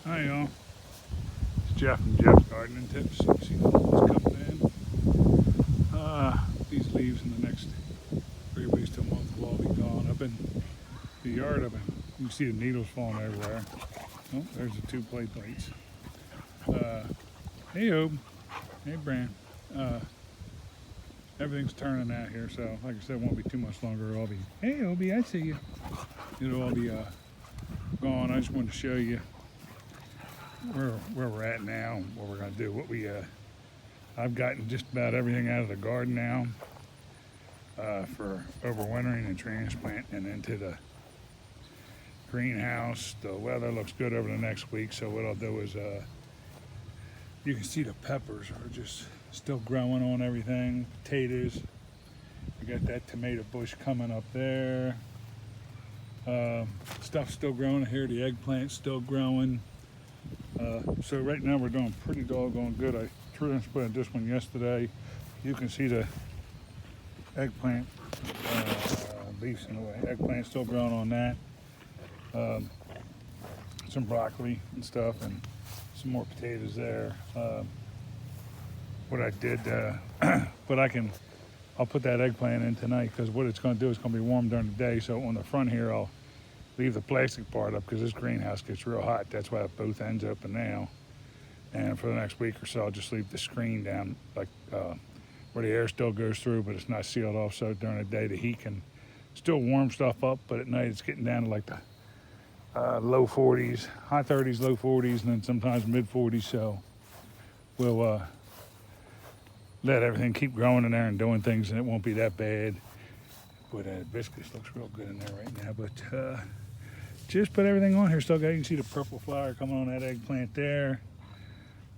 Hi y'all, it's Jeff from Jeff's Gardening Tips. You see the leaves coming in. These leaves in the next 3 weeks to a month will all be gone. Up in the yard, you can see the needles falling everywhere. Oh, there's the two plate plates. Hey Obe, hey Bran. Everything's turning out here, so like I said, it won't be too much longer. It'll all be, hey Obie, I see you. It'll all be gone. I just wanted to show you where we're at now, what we're gonna do. I've gotten just about everything out of the garden now for overwintering and transplanting into the greenhouse. The weather looks good over the next week, so what I'll do is you can see the peppers are just still growing on everything. Potatoes, we got that tomato bush coming up there. Stuff's still growing here. The eggplant's still growing. So right now we're doing pretty doggone good. I transplanted this one yesterday. You can see the eggplant leaves in the way. Eggplant's still growing on that. Some broccoli and stuff, and some more potatoes there. What I did, I'll put that eggplant in tonight, because what it's going to do is going to be warm during the day. So on the front here, I'll leave the plastic part up, because this greenhouse gets real hot. That's why I have both ends open now. And for the next week or so, I'll just leave the screen down, like where the air still goes through, but it's not sealed off. So during the day, the heat can still warm stuff up, but at night it's getting down to like the low 40s, high 30s, low 40s, and then sometimes mid 40s. So we'll let everything keep growing in there and doing things, and it won't be that bad. But hibiscus looks real good in there right now. But just put everything on here. Still got, you can see the purple flower coming on that eggplant there.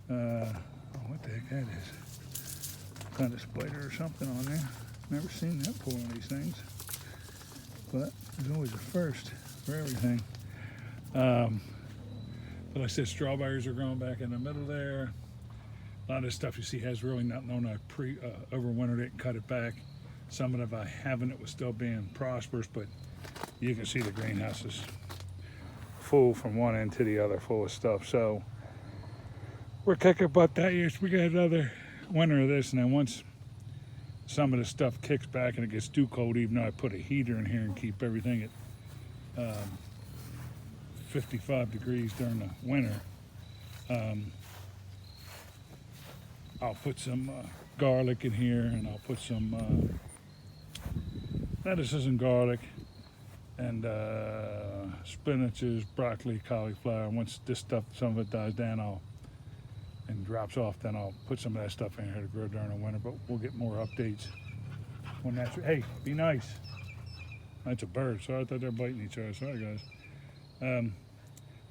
What the heck that is? Kind of spider or something on there. Never seen that pull on these things. But there's always a first for everything. But like I said, strawberries are growing back in the middle there. A lot of this stuff you see has really not known I overwintered it and cut it back. Some of it I haven't, it was still being prosperous, but you can see the greenhouse is full from one end to the other, full of stuff. So we're kicking butt that year. We got another winter of this, and then once some of the stuff kicks back and it gets too cold, even though I put a heater in here and keep everything at 55 degrees during the winter, I'll put some garlic in here, and I'll put some lettuces and garlic, and spinaches, broccoli, cauliflower. And once this stuff, some of it dies down, and drops off, then I'll put some of that stuff in here to grow during the winter. But we'll get more updates when that's. Hey, be nice. That's a bird. Sorry, I thought they were biting each other. Sorry, guys.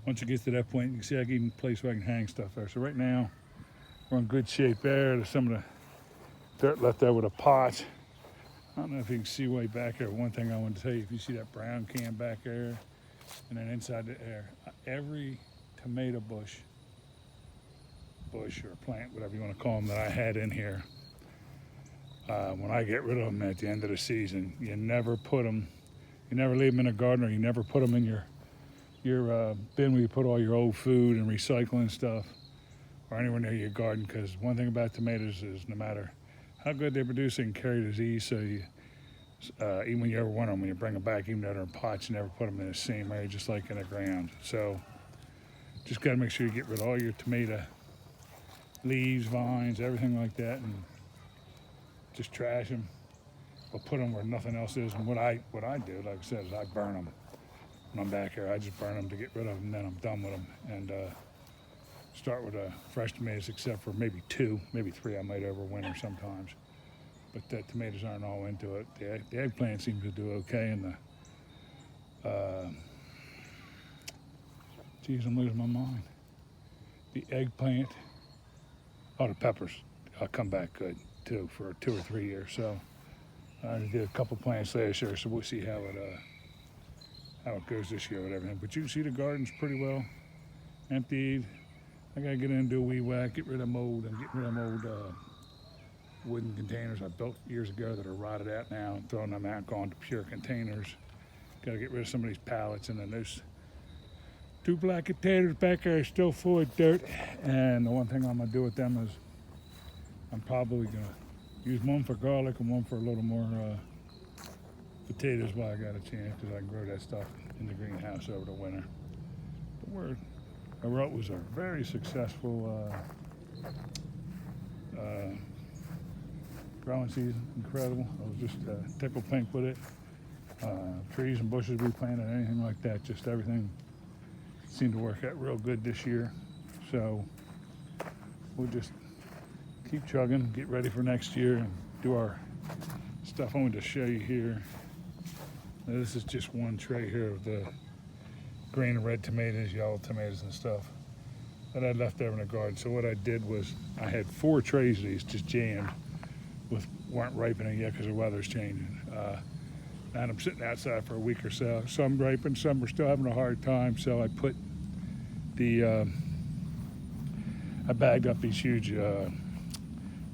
Once it gets to that point, you can see I can even place where I can hang stuff there. So right now, we're in good shape there. There's some of the dirt left there with a pot. I don't know if you can see way back there. One thing I want to tell you, if you see that brown can back there, and then inside there, every tomato bush or plant, whatever you want to call them, that I had in here, when I get rid of them at the end of the season, you never leave them in a garden, or you never put them in your bin where you put all your old food and recycling stuff, or anywhere near your garden. Because one thing about tomatoes is, no matter how good they produce, they can carry disease. So you, even when you ever want them, when you bring them back, even though they're in pots, you never put them in the same area, just like in the ground. So just got to make sure you get rid of all your tomato leaves, vines, everything like that, and just trash them, but put them where nothing else is. And what I do, like I said, is I burn them. When I'm back here, I just burn them to get rid of them, and then I'm done with them. And start with fresh tomatoes, except for maybe 2, maybe 3 I might overwinter sometimes. But the tomatoes aren't all into it. The eggplant seems to do okay, and geez, I'm losing my mind. The eggplant, the peppers come back good too for 2 or 3 years. So I did a couple plants last year, so we'll see how it goes this year with everything. But you can see the garden's pretty well emptied. I gotta get in and do a wee whack, get rid of mold, and get rid of old wooden containers I built years ago that are rotted out now, and throwing them out, going to pure containers. Gotta get rid of some of these pallets, and then those 2 black potatoes back there are still full of dirt. And the one thing I'm gonna do with them is I'm probably gonna use one for garlic and one for a little more potatoes while I got a chance, because I can grow that stuff in the greenhouse over the winter. But it was a very successful growing season. Incredible. I was just tickled pink with it. Trees and bushes we planted, anything like that, just everything seemed to work out real good this year. So we'll just keep chugging, get ready for next year, and do our stuff. I wanted to show you here. Now, this is just one tray here of the green and red tomatoes, yellow tomatoes and stuff that I left over in the garden. So what I did was I had 4 trays of these just jammed weren't ripening yet because the weather's changing. And I'm sitting outside for a week or so. Some ripened, some are still having a hard time. So I put I bagged up these huge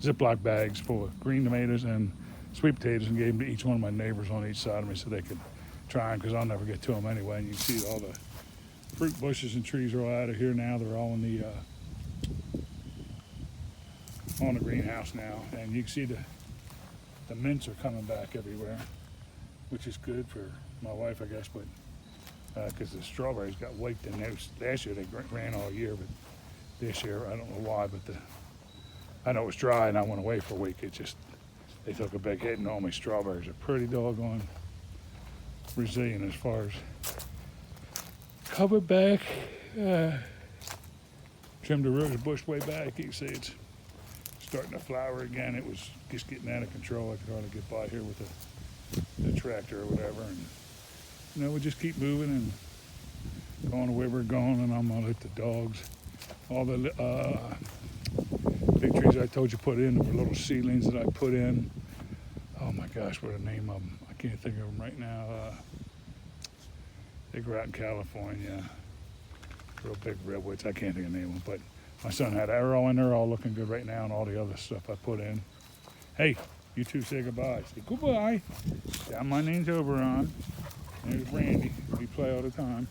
Ziploc bags full of green tomatoes and sweet potatoes and gave them to each one of my neighbors on each side of me so they could try them, because I'll never get to them anyway. And you can see all the fruit bushes and trees are all out of here now. They're all in the on the greenhouse now, and you can see the mints are coming back everywhere, which is good for my wife, I guess, but because the strawberries got wiped in there. Last year they ran all year, but this year I don't know why, but I know it was dry and I went away for a week. It just, they took a big hit, and all my strawberries are pretty doggone resilient as far as covered back. Trimmed the rose bush way back. You can see it's starting to flower again. It was just getting out of control. I could hardly get by here with the tractor or whatever. And we just keep moving and going the way we're going. And I'm gonna let the dogs, all the big trees I told you put in, were little seedlings that I put in. Oh my gosh, what the name of them? I can't think of them right now. They grow out in California. Real big redwoods. I can't think of the name of them, but my son had arrow in there, all looking good right now, and all the other stuff I put in. Hey, you two say goodbye. Say goodbye. Yeah, my name's Oberon. There's Randy. We play all the time.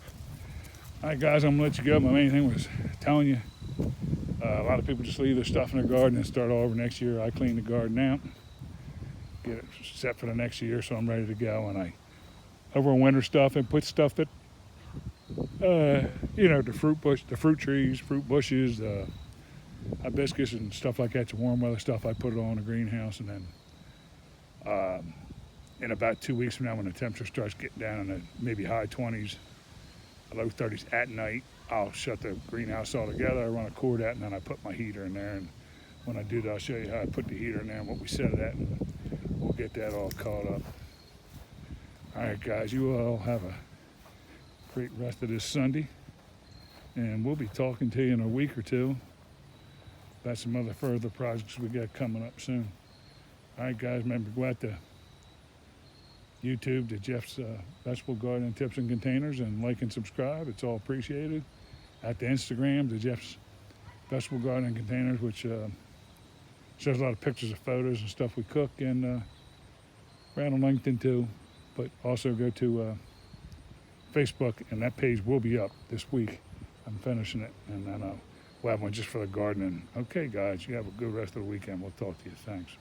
All right, guys, I'm gonna let you go. My main thing was telling you, a lot of people just leave their stuff in their garden and start all over next year. I clean the garden out, get it set for the next year, so I'm ready to go. And I over winter stuff and put stuff that, the fruit trees, fruit bushes, hibiscus and stuff like that, the warm weather stuff, I put it all in the greenhouse. And then in about 2 weeks from now, when the temperature starts getting down in the maybe high 20s, low 30s at night, I'll shut the greenhouse all together. I run a cord out, and then I put my heater in there. And when I do that, I'll show you how I put the heater in there and what we set it at, and we'll get that all caught up. All right, guys, you all have a great rest of this Sunday, and we'll be talking to you in a week or two about some other further projects we got coming up soon. All right, guys, remember to go out to YouTube, to Jeff's Vegetable Garden Tips and Containers, and like and subscribe. It's all appreciated. At the Instagram, to Jeff's Vegetable Garden and Containers, which shows a lot of pictures of photos and stuff we cook, and we're on LinkedIn too. But also go to Facebook, and that page will be up this week. I'm finishing it, and then we'll have one just for the gardening. Okay, guys, you have a good rest of the weekend. We'll talk to you. Thanks.